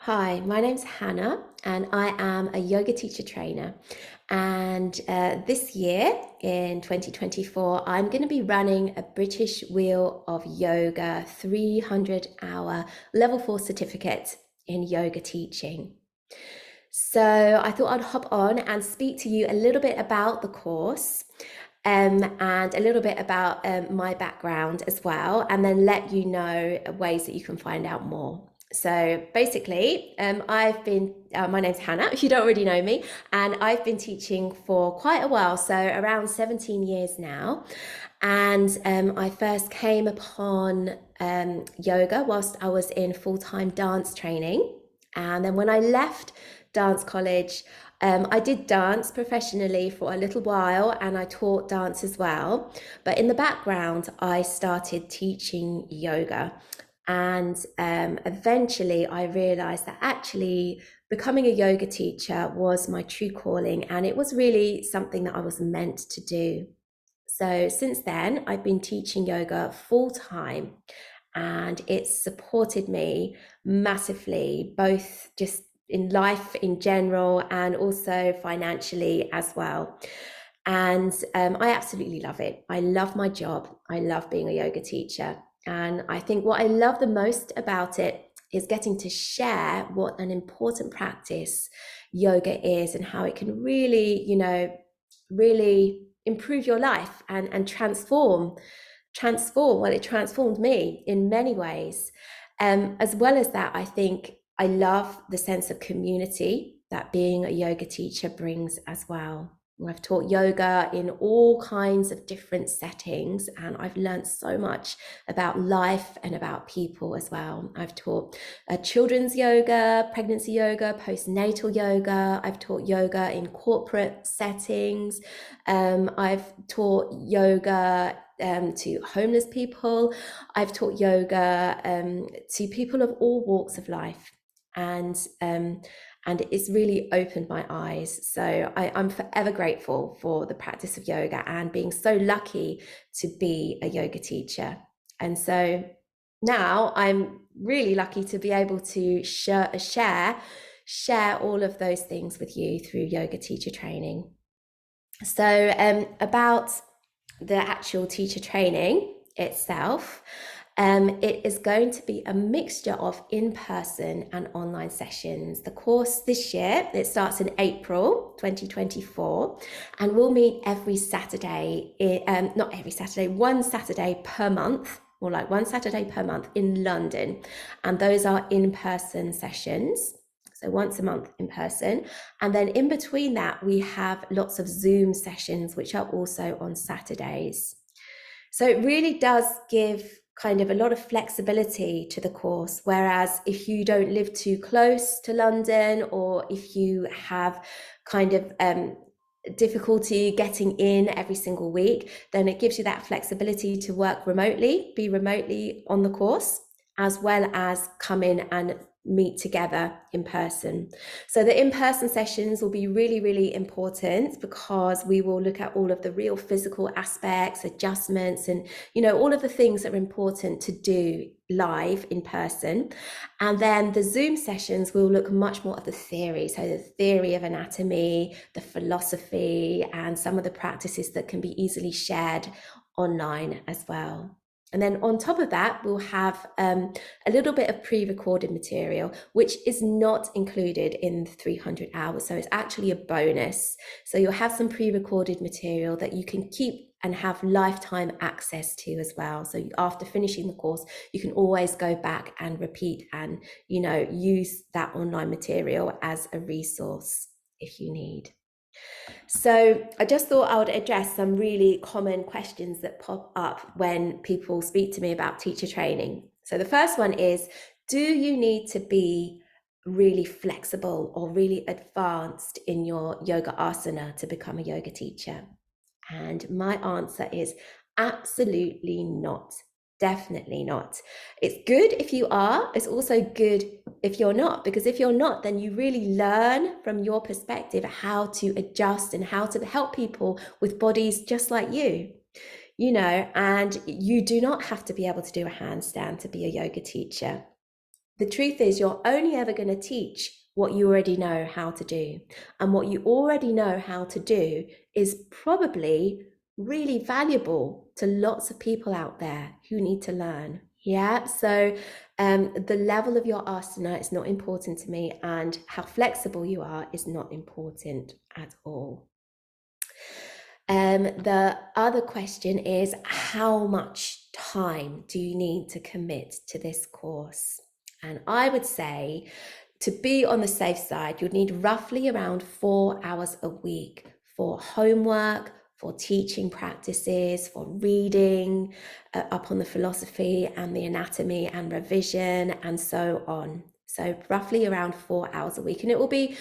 Hi, my name's Hannah, and I am a yoga teacher trainer. And this year in 2024, I'm going to be running a British Wheel of Yoga 300-hour level 4 certificate in yoga teaching. So I thought I'd hop on and speak to you a little bit about the course, and a little bit about my background as well, and then let you know ways that you can find out more. So basically, my name's Hannah, if you don't already know me, and I've been teaching for quite a while, so around 17 years now. And I first came upon yoga whilst I was in full-time dance training. And then when I left dance college, I did dance professionally for a little while, and I taught dance as well. But in the background, I started teaching yoga. And eventually I realized that actually becoming a yoga teacher was my true calling, and it was really something that I was meant to do. So since then, I've been teaching yoga full time, and it's supported me massively, both just in life in general and also financially as well. And I absolutely love it. I love my job. I love being a yoga teacher. And I think what I love the most about it is getting to share what an important practice yoga is and how it can really, really improve your life and transform. Well, it transformed me in many ways. As well as that, I think I love the sense of community that being a yoga teacher brings as well. I've taught yoga in all kinds of different settings, and I've learned so much about life and about people as well. I've taught children's yoga, pregnancy yoga, postnatal yoga. I've taught yoga in corporate settings. I've taught yoga to homeless people. I've taught yoga to people of all walks of life, and it's really opened my eyes. So I'm forever grateful for the practice of yoga and being so lucky to be a yoga teacher. And so now I'm really lucky to be able to share all of those things with you through yoga teacher training. So about the actual teacher training itself, it is going to be a mixture of in-person and online sessions. The course this year, it starts in April 2024, and we'll meet every Saturday, not every Saturday, one Saturday per month, or like one Saturday per month in London. And those are in-person sessions. So once a month in person. And then in between that, we have lots of Zoom sessions, which are also on Saturdays. So it really does give kind of a lot of flexibility to the course. Whereas if you don't live too close to London, or if you have kind of difficulty getting in every single week, then it gives you that flexibility to work remotely, be remotely on the course, as well as come in and meet together in person. So the in-person sessions will be really, really important, because we will look at all of the real physical aspects, adjustments, and all of the things that are important to do live in person. And then the Zoom sessions will look much more at the theory, so the theory of anatomy, the philosophy, and some of the practices that can be easily shared online as well. And then on top of that, we'll have a little bit of pre-recorded material, which is not included in the 300 hours. So it's actually a bonus. So you'll have some pre-recorded material that you can keep and have lifetime access to as well. So after finishing the course, you can always go back and repeat and, use that online material as a resource if you need. So I just thought I would address some really common questions that pop up when people speak to me about teacher training. So the first one is, do you need to be really flexible or really advanced in your yoga asana to become a yoga teacher? And my answer is absolutely not. Definitely not. It's good if you are. It's also good if you're not, because if you're not, then you really learn from your perspective how to adjust and how to help people with bodies just like you. And you do not have to be able to do a handstand to be a yoga teacher. The truth is, you're only ever going to teach what you already know how to do. And what you already know how to do is probably really valuable to lots of people out there who need to learn. Yeah, so the level of your asana is not important to me, and how flexible you are is not important at all. The other question is, how much time do you need to commit to this course? And I would say, to be on the safe side, you'd need roughly around 4 hours a week for homework, for teaching practices, for reading up on the philosophy and the anatomy and revision and so on. So roughly around 4 hours a week. And it will be,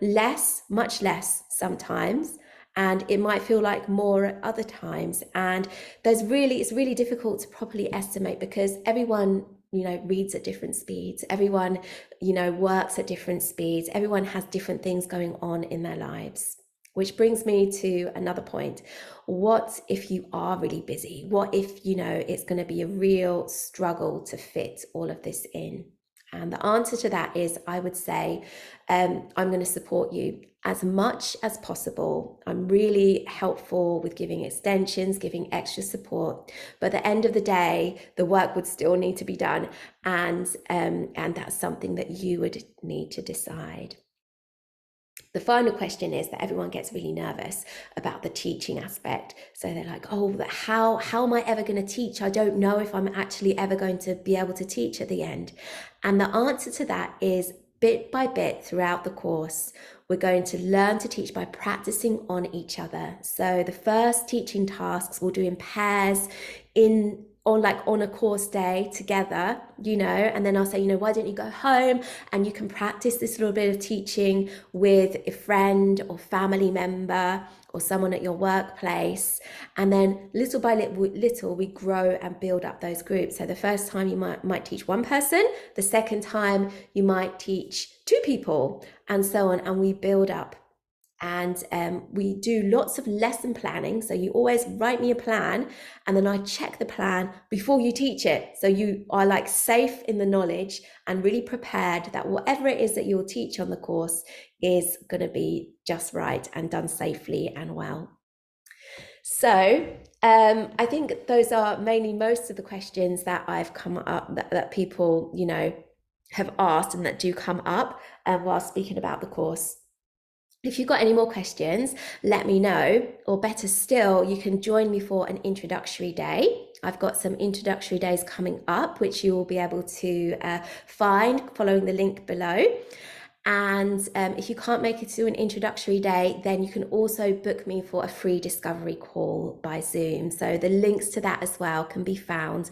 less, much less sometimes. And it might feel like more at other times. And it's really difficult to properly estimate, because everyone, reads at different speeds. Everyone, works at different speeds. Everyone has different things going on in their lives. Which brings me to another point. What if you are really busy? What if, it's going to be a real struggle to fit all of this in? And the answer to that is, I would say, I'm going to support you as much as possible. I'm really helpful with giving extensions, giving extra support. But at the end of the day, the work would still need to be done. And that's something that you would need to decide. The final question is that everyone gets really nervous about the teaching aspect. So they're like, oh, how am I ever going to teach? I don't know if I'm actually ever going to be able to teach at the end. And the answer to that is, bit by bit throughout the course, we're going to learn to teach by practicing on each other. So the first teaching tasks we'll do in pairs, on a course day together, and then I'll say, why don't you go home and you can practice this little bit of teaching with a friend or family member or someone at your workplace. And then little by little, we grow and build up those groups. So the first time you might teach one person, the second time you might teach 2 people, and so on, and we build up. And we do lots of lesson planning. So you always write me a plan, and then I check the plan before you teach it. So you are like safe in the knowledge and really prepared that whatever it is that you'll teach on the course is going to be just right and done safely and well. So I think those are mainly most of the questions that I've come up that people, have asked and that do come up while speaking about the course. If you've got any more questions, let me know, or better still, you can join me for an introductory day. I've got some introductory days coming up, which you will be able to find following the link below. And if you can't make it to an introductory day, then you can also book me for a free discovery call by Zoom. So the links to that as well can be found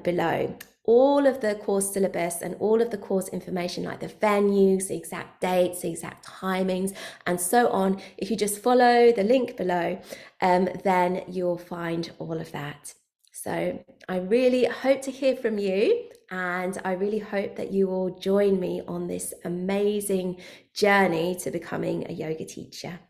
below. All of the course syllabus and all of the course information, like the venues, the exact dates, the exact timings, and so on, if you just follow the link below, then you'll find all of that. So I really hope to hear from you, and I really hope that you will join me on this amazing journey to becoming a yoga teacher.